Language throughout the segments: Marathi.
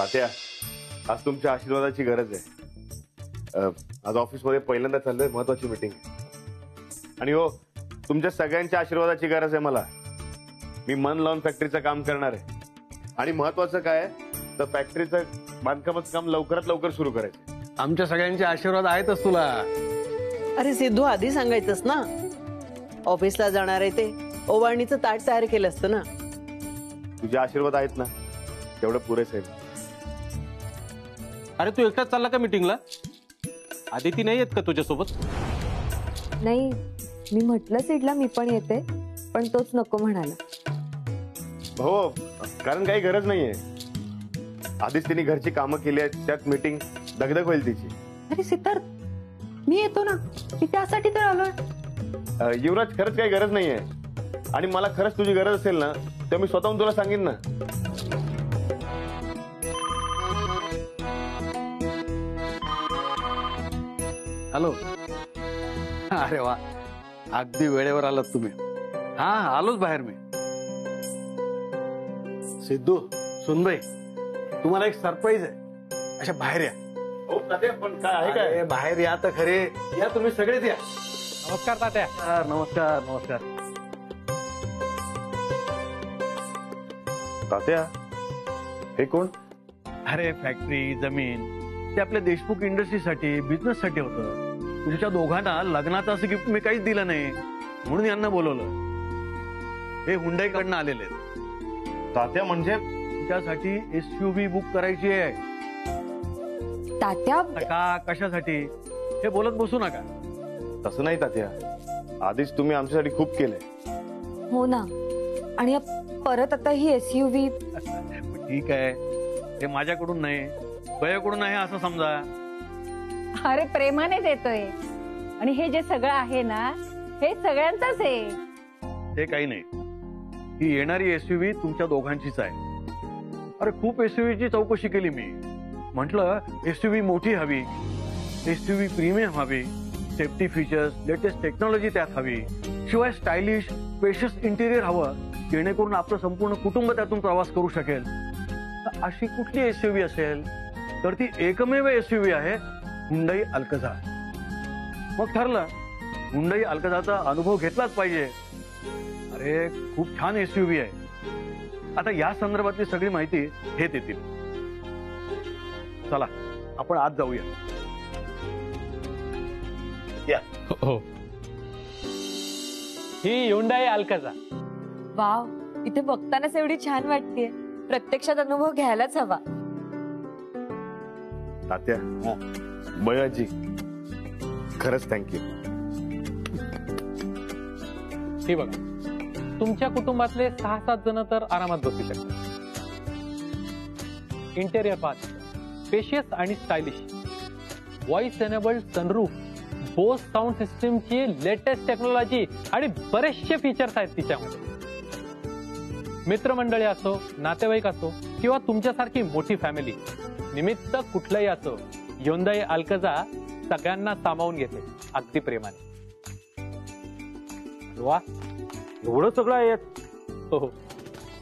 तात्या, आज तुमच्या आशीर्वादाची गरज आहे. आज ऑफिसमध्ये पहिल्यांदा चाललोय महत्वाची मीटिंग आणि हो, तुमच्या सगळ्यांच्या आशीर्वादाची गरज आहे मला. मी मन लावून फॅक्टरीचं काम करणार आहे आणि महत्वाचं काय आहे तर फॅक्टरीचं बांधकामाचं काम लवकरात लवकर सुरू करायचं. आमच्या सगळ्यांचे आशीर्वाद आहेतच तुला. अरे सिद्धू, आधी सांगायचंस ना. ऑफिसला जाणार आहे ते ओवाळणीचं ताट तयार केलं असतं ना. तुझे आशीर्वाद आहेत ना, तेवढं पुरेसं आहे. अरे तू एकटाच चालला का मीटिंगला? आदिती नाही येत का तुझ्यासोबत? नाही, मी म्हटलं सिडला मी पण येते, पण तोच नको म्हणाला. हो, कारण काही गरज नाहीये. आधीच तिने घरची कामं केली आहेत, त्यात मीटिंग दगदग होईल तिची. अरे सिद्धार्थ, मी येतो ना, मी त्यासाठी तर आलोय. युवराज, खरंच काही गरज नाहीये आणि मला खरंच तुझी गरज असेल ना तर मी स्वतःहून तुला सांगेन ना. हॅलो. अरे वा, अगदी वेळेवर आलात तुम्ही. हा, आलोच बाहेर मी. सिद्धू, सुनबाई, तुम्हाला एक सरप्राईज आहे. अशा बाहेर या. पण काय आहे काय? बाहेर या तर खरे. या तुम्ही सगळेच या. नमस्कार तात्या. नमस्कार नमस्कार. तात्या, हे कोण? अरे फॅक्टरी, जमीन ते आपल्या देशमुख इंडस्ट्रीसाठी, बिझनेस साठी होतं. तुमच्या दोघांना लग्नाचं असं गिफ्ट मी काहीच दिलं नाही, म्हणून यांना बोलवलं. हे हुंडाईकडनं आलेले आहेत. तात्या म्हणजे तुमच्यासाठी SUV बुक करायची आहे. तात्या, का कशासाठी हे बोलत बसू नका. तसं नाही तात्या, आधीच तुम्ही आमच्यासाठी खूप केलंय. हो ना, आणि परत आता ही SUV. ठीक आहे, हे माझ्याकडून नाही, बयाकडून आहे असं समजा. अरे प्रेमाने देतोय, आणि हे जे सगळं आहे ना, हे सगळ्यांचंच आहे. ते काही नाही, ही येणारी SUV तुमच्या दोघांचीच आहे. अरे खूप SUVची चौकशी केली मी. म्हटलं SUV मोठी हवी, SUV प्रीमियम हवी, सेफ्टी फीचर्स, लेटेस्ट टेक्नॉलॉजी त्यात हवी, शिवाय स्टायलिश स्पेशियस इंटिरियर हवं, जेणेकरून आपलं संपूर्ण कुटुंब त्यातून प्रवास करू शकेल. अशी कुठली SUV असेल तर ती एकमेव SUV आहे हुंडाई अल्कझा. मग ठरलं, हुंडाई अल्कझाचा अनुभव घेतलाच पाहिजे. अरे खूप छान SUV आहे. आता या संदर्भातली सगळी माहिती हे देतील. चला आपण आज जाऊया. हो, ही हुंडाई अल्काझा. वाव, इथे बघतानाच एवढी छान वाटतेय. प्रत्यक्षात अनुभव घ्यायलाच हवा. तात्या, बयाजी, खरंच थँक्यू. हे बघा, तुमच्या कुटुंबातले 6-7 जण तर आरामात बसू शकतात. इंटेरियर पार्ट स्पेशियस आणि stylish, voice enabled sunroof, Bose sound सिस्टीमची लेटेस्ट टेक्नॉलॉजी आणि बरेचसे फीचर्स आहेत तिच्यामध्ये. मित्रमंडळी असो, नातेवाईक असो किंवा तुमच्यासारखी मोठी फॅमिली, निमित्त कुठलंही असो, हुंडाई अल्काझा सगळ्यांना सामावून घेते अगदी प्रेमाने. वा, एवढं सगळं आहे. हो,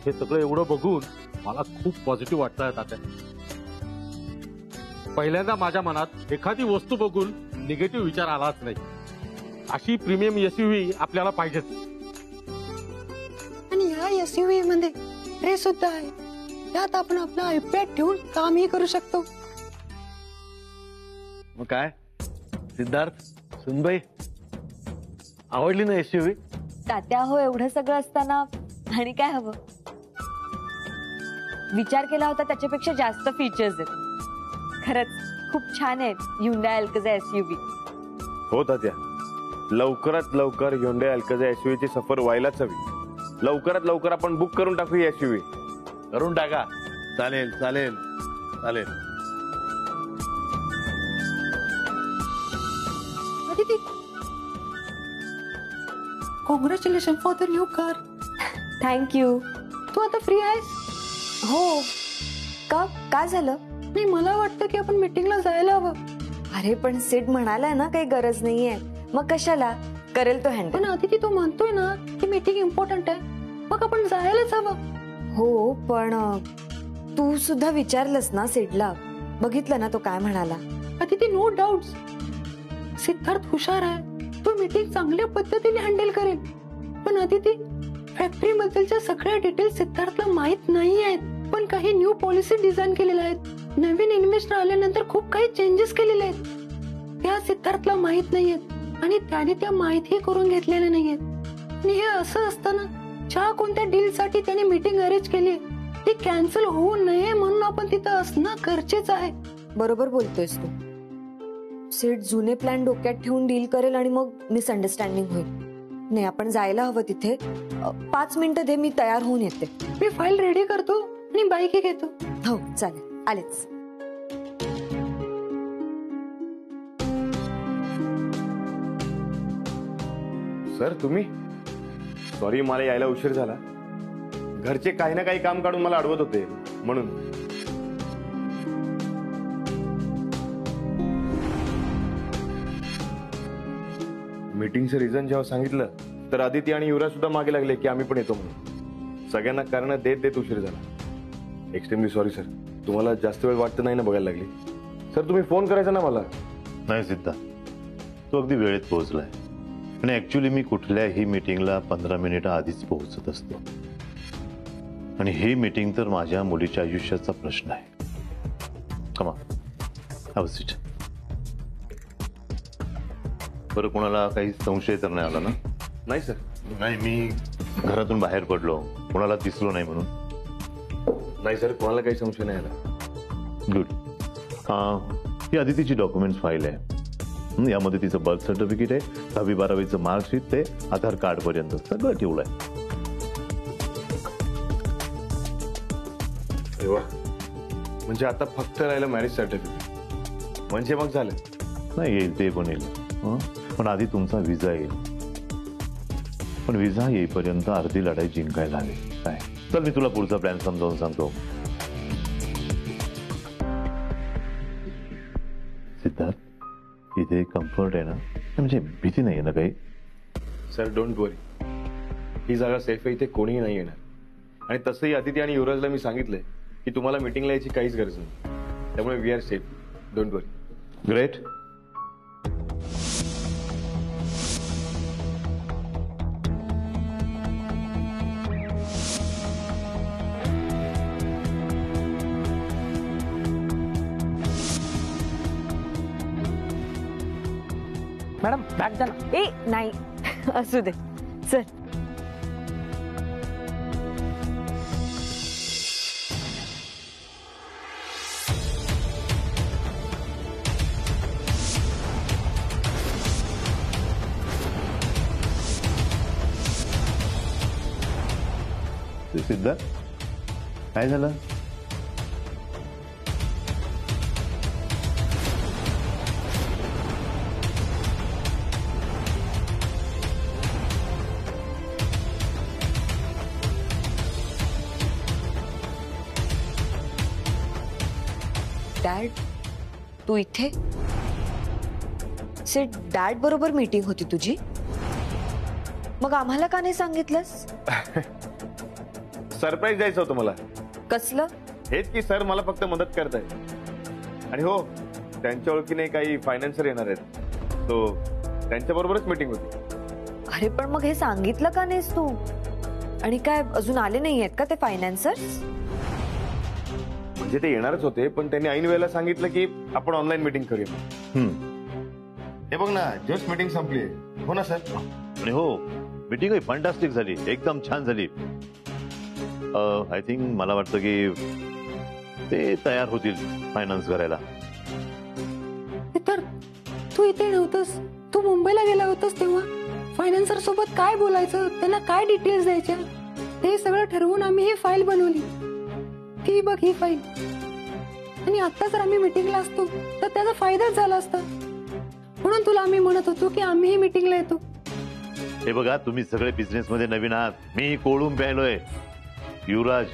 हे सगळं एवढं बघून मला खूप पॉझिटिव्ह वाटतंय तात्या. पहिल्यांदा माझ्या मनात एखादी वस्तू बघून निगेटिव्ह विचार आलाच नाही. अशी प्रीमियम SUV आपल्याला पाहिजेच. आणि या SUV मध्ये ट्रे सुद्धा आहे. त्यात आपण आपला आयपॅड ठेवून कामही करू शकतो. मग काय सिद्धार्थ, सुनबाई, आवडली ना SUV? तात्या हो, एवढं सगळं असताना आणि काय हवं? विचार केला होता त्याच्यापेक्षा जास्त फीचर्स आहेत. खरंच खूप छान आहेत हुंडाई अल्काझा SUV. हो तात्या, लवकरात लवकर हुंडाई अल्काझा SUV ची सफर व्हायलाच हवी. लवकरात लवकर आपण बुक करून टाकू ही SUV. करून टाका. चालेल चालेल चालेल. Aditi, congratulation for the new car. Thank you. तू आता फ्री आहेस? हो का, काय झालं? नाही, मला वाटतं की आपण मीटिंगला जायला हवं. अरे पण सिड म्हणालाय ना काही गरज नाहीये, मग कशाला? करेल तो हँडल. पण अदिती, तू म्हणतोय ना की मीटिंग इम्पॉर्टंट आहे, मग आपण जायलाच हवं. हो पण तू सुद्धा विचारलंस ना सिडला? बघितलं ना तो काय म्हणाला? अदिती, नो डाऊट सिद्धार्थ हुशार आहे, तो मीटिंग चांगल्या पद्धतीने हँडल करेल. पण अदिती, फॅक्टरी बद्दलच्या सगळ्या डिटेल्स सिद्धार्थला माहित नाही आहेत. पण काही न्यू पॉलिसी डिझाईन केलेल्या आहेत, नवीन इन्व्हेस्टर आल्यानंतर खूप काही चेंजेस केलेले आहेत, त्या सिद्धार्थला माहित नाहीयेत आणि त्याने त्या माहिती करून घेतलेल्या नाहीयेत. आणि हे असं असताना ज्या कोणत्या डील साठी त्याने मीटिंग अरेंज केली ती कॅन्सल होऊ नये म्हणून आपण तिथं असणं गरजेचं आहे. बरोबर बोलतोयस तू. सेट जुने प्लॅन डोक्यात ठेवून डील करेल आणि मग मिसअंडरस्टँडिंग होईल. नाही, आपण जायला हवं तिथे. 5 मिनिटं दे, मी तयार होऊन येते. मी फाईल रेडी करतो आणि बाईक घेतो. हो चालेल, आलेच. सर तुम्ही? सॉरी, मला यायला उशीर झाला. घरचे काही ना काही काम काढून मला अडवत होते म्हणून. मीटिंगचं रिझन जेव्हा सांगितलं तर आदिती आणि युवराज सुद्धा मागे लागले की आम्ही पण येतो म्हणून. सगळ्यांना कारण देत देत उशीर झाला. Extremely sorry sir. तुम्हाला जास्त वेळ वाटत नाही ना बघायला लागली? सर तुम्ही फोन करायचा ना मला. नाही सिद्धा, तो अगदी वेळेत पोहोचलाय. आणि ऍक्च्युली मी कुठल्याही मीटिंगला 15 मिनिटं आधीच पोहोचत असतो. आणि ही मीटिंग तर माझ्या मुलीच्या आयुष्याचा प्रश्न आहे. कमा हॅव अ सीट. बरं, कोणाला काही संशय तर नाही आला ना? नाही सर. नाही, मी घरातून बाहेर पडलो, कोणाला दिसलो नाही म्हणून. नाही सर, कोणाला काही संशय नाही आला. गुड. ही आदितीची डॉक्युमेंट्स फाईल आहे. यामध्ये तिचं बर्थ सर्टिफिकेट आहे, 10वी-12वीचं मार्कशीट, ते आधार कार्ड पर्यंत सगळं ठेवलंय. म्हणजे आता फक्त राहिलं मॅरेज सर्टिफिकेट, म्हणजे मग झालं? नाही, येईल, ते पण येईल. पण आधी तुमचा विजा येईल. पण विजा येईपर्यंत अर्धी लढाई जिंकायला हवी. काय? चल, मी तुला पुढचा प्लॅन समजावून सांगतो. सिद्धार्थ, इथे कम्फर्ट आहे ना? म्हणजे भीती नाही आहे ना काही? सर डोंट वरी, ही जागा सेफ आहे, इथे कोणीही नाही येणार. आणि तसंही अदिती आणि युवराजला मी सांगितलंय की तुम्हाला मीटिंगला यायची काहीच गरज नाही. त्यामुळे we are safe, don't worry. Great. Madam bag द्या ना. ए नाही, असू दे, चल. सिद्धार्थ, काय झालं? डॅड, तू इथे? सेट, डॅड बरोबर मीटिंग होती तुझी? मग आम्हाला का नाही सांगितलंस? सरप्राईज द्यायचं होतं मला. कसलं? हेच की सर मला फक्त मदत करतायत. आणि हो, त्यांच्या ओळखीने काही फायनान्सर येणार आहेत, तो त्यांच्याबरोबरच मीटिंग होती. अरे पण मग हे सांगितलं का नाहीस तू? आणि काय अजून आले नाही आहेत का ते फायनान्सर्स? म्हणजे ते येणारच होते, पण त्यांनी ऐन वेळेला सांगितलं की आपण ऑनलाईन मीटिंग करूया. हे बघ ना, जस्ट मीटिंग संपली. हो ना सर? आणि हो, मीटिंग फंटास्टिक झाली, एकदम छान झाली. आय थिंक मला वाटतं की ते तयार होतील फायनान्स करायला. तर तू इथे नव्हतंस, तू मुंबईला गेला होतास तेव्हा फायनान्सर सोबत काय बोलायचं, त्यांना काय डिटेल्स द्यायच्या, ते सगळं ठरवून आम्ही ही फाईल बनवली. ही बघ, ही फाईल. आणि आता जर आम्ही मीटिंगला असतो तर त्याचा फायदाच झाला असता. म्हणून तुला आम्ही म्हणत होतो की आम्ही मीटिंगला येतो. हे बघा, तुम्ही सगळे बिझनेस मध्ये नवीन आहात, मी कोळून प्यायलोय. युवराज,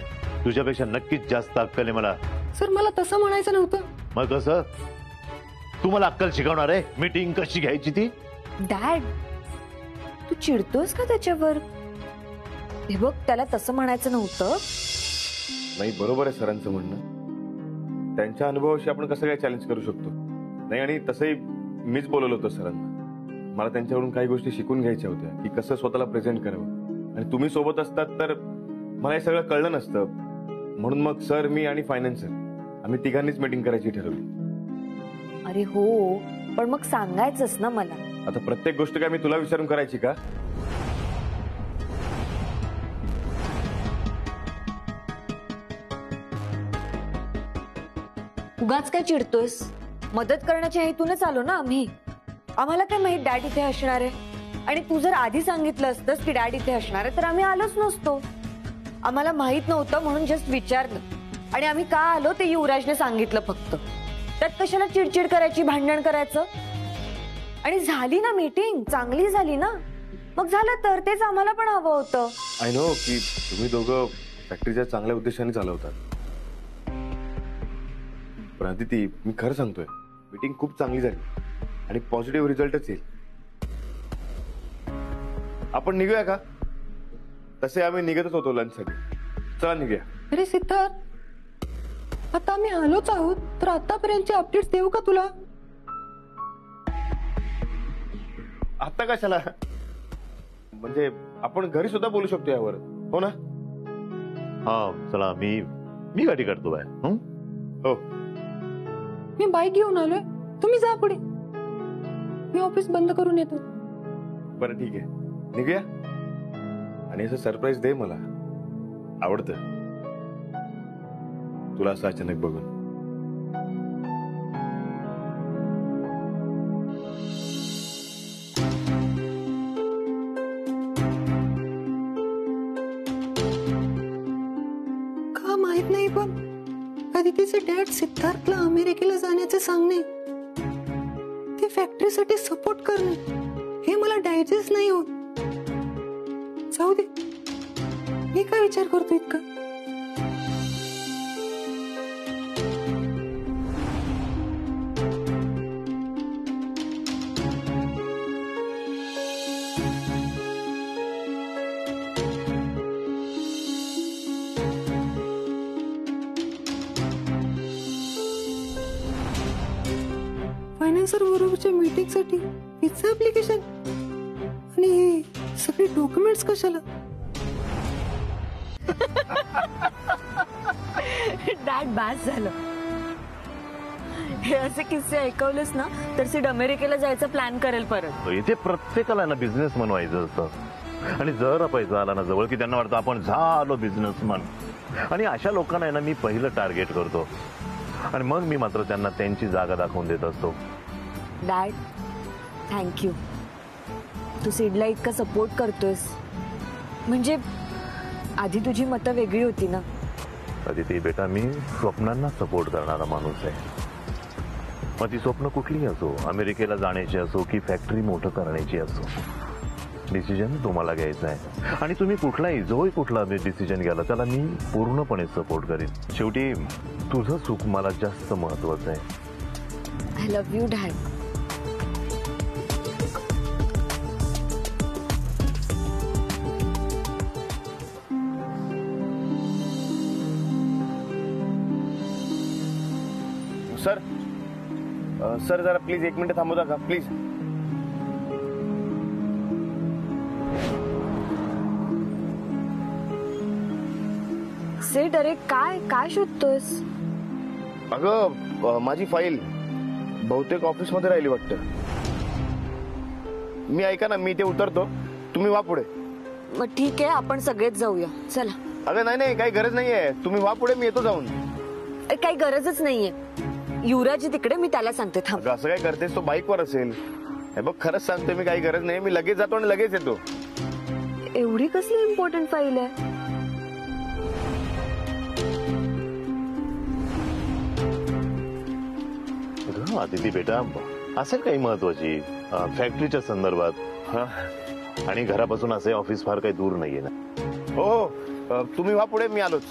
तुझ्यापेक्षा नक्कीच जास्त अक्कल आहे मला. सर, मला तसं म्हणायचं नव्हतं. मग कसं? तू मला अक्कल शिकवणार आहे मीटिंग कशी घ्यायची ती? डॅड, तू चिडतोस का त्याच्यावर? हे बघ, त्याला तसं म्हणायचं नव्हतं. नाही, बरोबर आहे सरांचं म्हणणं. त्यांच्या अनुभवाशी आपण कसं काय चॅलेंज करू शकतो. नाही, आणि तसंही मीच बोलवलं होतं सरांना. मला त्यांच्याकडून काही गोष्टी शिकून घ्यायच्या होत्या की कसं स्वतःला प्रेझेंट करावं. आणि तुम्ही सोबत असतात तर मला हे सगळं कळलं नसतं. म्हणून मग सर, मी आणि फायनान्सर आम्ही तिघांनीच मीटिंग करायची ठरवली. अरे हो, पण मग सांगायचंच ना मला. आता प्रत्येक गोष्ट काय मी तुला विचारून करायची का? उगाच काय चिडतोयस? मदत करण्याच्या हेतूनच आलो ना आम्ही. आम्हाला काय माहित डॅड इथे असणार आहे. आणि तू जर आधी सांगितलं असतंस की डॅड इथे असणार आहे तर आम्ही आलोच नसतो. आम्हाला माहित नव्हतं म्हणून जस्ट विचारलं. आणि आम्ही का आलो ते युवराजने सांगितलं फक्त. त्यात कशाला चिडचिड करायची, भांडण करायचं. आणि झाली ना मीटिंग, चांगली झाली ना. मग झालं तर तेच आम्हाला पण हवं होतं. आय नो की तुम्ही दोघं फॅक्टरीच्या चांगल्या उद्देशाने चालवतात. पण अदिती, मी खरं सांगतोय, मीटिंग खूप चांगली झाली आणि पॉझिटिव्ह रिझल्टच येईल. आपण निघूया का? तसे आम्ही निघतच होतो लंचसाठी. चला निघूया. अरे सिद्धार्थ, आता आम्ही आलोच आहोत तर आतापर्यंतचे अपडेट्स देऊ का तुला? आता कशाला? म्हणजे आपण घरी सुद्धा बोलू शकतो यावर, हो ना? हा चला, मी गाडी काढतो बाय. हो, मी बाईक घेऊन आलोय, तुम्ही जा पुढे. मी ऑफिस बंद करून येतो. बरं ठीक आहे, निघूया. आणि असं सरप्राईज दे मला. आवडतं तुला असं अचानक बघून. का माहित नाही, पण अदितीचे डॅड सिद्धार्थला अमेरिकेला जाण्याचे सांगणे, ते फॅक्टरीसाठी सपोर्ट करणे, हे मला डायजेस्ट नाही होत. जाऊ दे, मी काय विचार करतो इतका. फायनान्सर बरोबरच्या मीटिंग साठी विजा ऍप्लिकेशन आणि हे सगळे डॉक्युमेंट्स कशाला? डॅड बॅस झालं. हे असे किस्से ऐकवलेस ना तर सीड अमेरिकेला जायचा प्लॅन करेल परत. इथे प्रत्येकाला ना बिझनेसमन व्हायचं असतं. आणि जर पैसा आला ना जवळ की त्यांना वाटतं आपण झालो बिझनेसमन. आणि अशा लोकांना ना मी पहिलं टार्गेट करतो. आणि मग मी मात्र त्यांना त्यांची जागा दाखवून देत असतो. Dad, thank you. तू सीडला इतका सपोर्ट करतोयस. म्हणजे आधी तुझी मतं वेगळी होती ना. अदिती बेटा, मी स्वप्नांना सपोर्ट करणारा माणूस आहे. मग ती स्वप्न कुठलीही असो, अमेरिकेला जाण्याची असो की फॅक्टरी मोठं करण्याची असो, डिसिजन तुम्हाला घ्यायचा आहे. आणि तुम्ही कुठला डिसिजन घ्याला त्याला मी पूर्णपणे सपोर्ट करीन. शेवटी तुझं सुख मला जास्त महत्वाचं आहे. I love you dad. Sir, sir जरा प्लीज 1 मिनिट थांबवता का प्लीज? सेट, अरे काय काय शोधतोयस? अगं, माझी फाईल बहुतेक ऑफिसमध्ये राहिली वाटतं. मी ऐका ना, मी इथे उतरतो, तुम्ही वा पुढे. मग ठीक आहे, आपण सगळेच जाऊया. चला. अगं नाही, काही गरज नाहीये, तुम्ही वा पुढे, मी येतो जाऊन. काही गरजच नाहीये. युवराज तिकडे, मी त्याला सांगते. थांब. असं काय करतेस? तो बाईकवर असेल. हे बघ, खरंच सांगते मी, काही गरज नाही. मी लगेच जातो आणि लगेच येतो. एवढी कसली इम्पॉर्टंट फाईल आहे? अदिती बेटा, असेल काही महत्वाची फॅक्टरीच्या संदर्भात. आणि घरापासून असे ऑफिस फार काही दूर नाहीये ना. हो, तुम्ही वा पुढे, मी आलोच.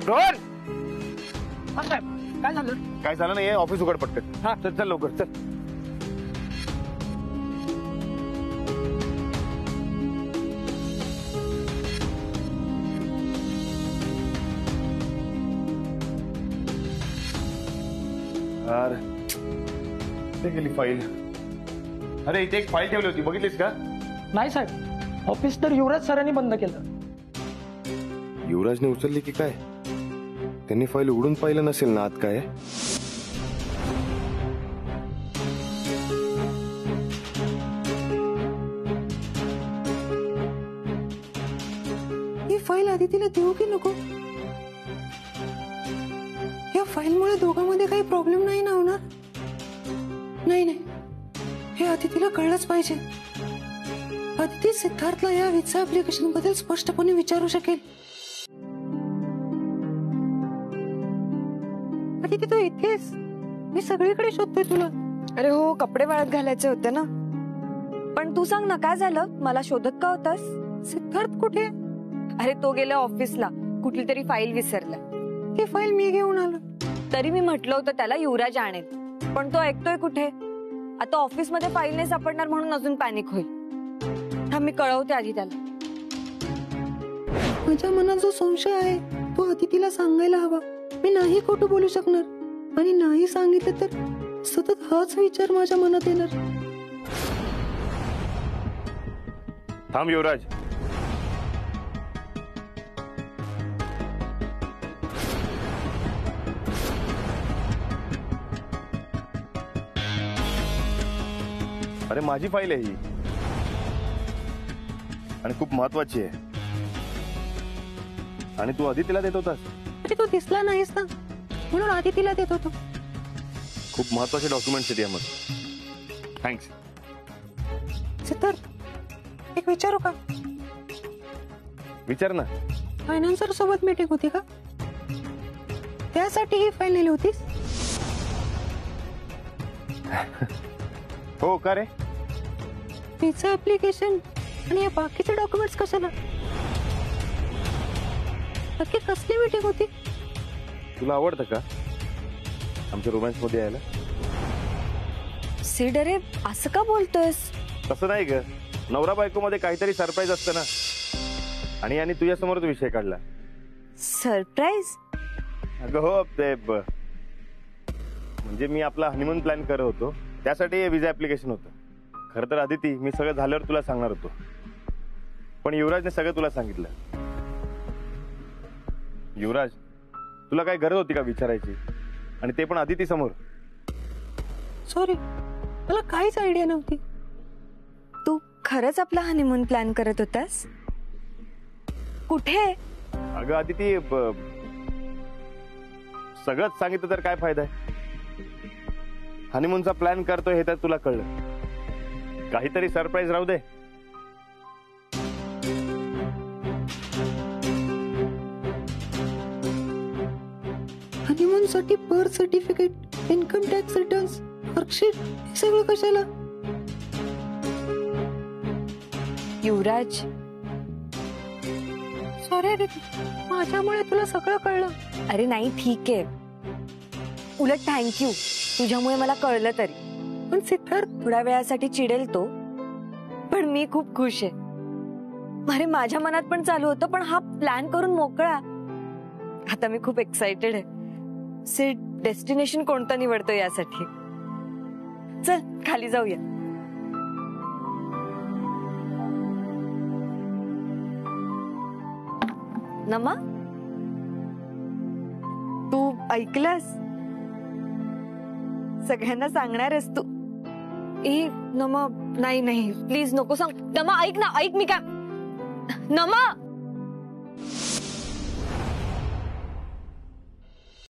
रोहन काय झालं? काय झालं नाही ऑफिस उघड पटकन. हा चल चल लवकर चल. यार कुठे गेली फाईल? अरे इथे एक फाईल ठेवली होती, बघितलीस का? नाही साहेब, ऑफिस तर युवराज सरांनी बंद केलं. युवराजने उचलली की काय? त्यांनी फाईल उघडून पाहिलं नसेल ना आत काय आहे? ही फाईल आदितीला देऊ की नको? या फाईलमुळे दोघांमध्ये काही प्रॉब्लेम नाही ना होणार? नाही नाही, हे आदितीला कळलंच पाहिजे. आदिती सिद्धार्थला या व्हिसा ऍप्लिकेशन बद्दल स्पष्टपणे विचारू शकेल. आदिती तू इथेस? मी सगळीकडे शोधतोय तुला. अरे हो, कपडे वाळत घालायचे होते ना. पण तू सांग ना, काय झालं? मला शोधत का होतास? सिद्धार्थ कुठे? अरे तो गेला ऑफिसला, कुठली तरी फाईल विसरला. ती फाईल मी घेऊन आलो. तरी मी म्हटलं होतं त्याला युवराज आणेल, पण तो ऐकतोय कुठे? आता ऑफिसमध्ये फाईल नाही सापडणार म्हणून अजून पॅनिक होईल. हा मी कळवते आधी त्याला. माझ्या मनात जो संशय आहे तो आदितीला सांगायला हवा. मी नाही खोटं बोलू शकणार आणि नाही सांगितलं तर सतत हाच विचार माझ्या मनात येणार. थांब युवराज. अरे माझी फाईल आहे ही आणि खूप महत्वाची आहे. आणि तू आदितीला देत होतास? अरे तू दिसला नाहीस ना, म्हणून आदितीला देत होतो. खूप महत्वाचे डॉक्युमेंट्स आहेत यामध्ये. थँक्स. सिद्धार्थ, एक विचारू का? विचार ना. फायनान्सर सोबत मीटिंग होती का? त्यासाठी ही फाईल नेली होतीस? हो का रे? व्हिसा ऍप्लिकेशन आणि या बाकीचे डॉक्युमेंट्स कशाला? नक्की कसली मीटिंग होती? तुला आवडतं का आमच्या रोमॅन्स मध्ये यायला? सिड, अरे असं का बोलतोयस? तसं नाही ग, नवरा बायको मध्ये काहीतरी सरप्राईज असतं ना. आणि तुझ्या समोरच विषय काढला. सरप्राईज? अगं हो, ते म्हणजे मी आपला हनीमून प्लॅन करत होतो, त्यासाठी विजा ऍप्लिकेशन होतं. खरं तर आदिती, मी सगळं झाल्यावर तुला सांगणार होतो, पण युवराजने सगळं तुला सांगितलं. युवराज, तुला काय गरज होती का विचारायची? आणि ते पण आदिती समोर. सॉरी, मला काहीच आयडिया नव्हती. तू खरंच आपला हनीमून प्लॅन करत होतास? कुठे? अगं आदिती, सगळंच सांगितलं तर काय फायदा आहे? हनीमूनचा प्लॅन करतोय हे तर तुला कळलं. काहीतरी सरप्राईज राहू दे. हनीमून साठी birth certificate, income tax returns, marksheet, हे सगळं कशाला? युवराज, सॉरी रे, माझ्यामुळे तुला सगळं कळलं. अरे नाही, ठीक आहे. उलट थँक्यू, तुझ्यामुळे मला कळलं तरी. पण सिद्धार्थ, थोड्या वेळासाठी चिडेल तो, पण मी खूप खुश आहे. अरे माझ्या मनात पण चालू होतं, पण हा प्लॅन करून मोकळा. आता मी खूप एक्साइटेड आहे. सिड, डेस्टिनेशन कोणतं निवडतो यासाठी? चल खाली जाऊया. नमा, तू ऐकलंस? सगळ्यांना सांगणार आहेस तू? ए नमा, नाही नाही प्लीज नको सांग. नमा ऐक ना, ऐक, मी काय. नमा,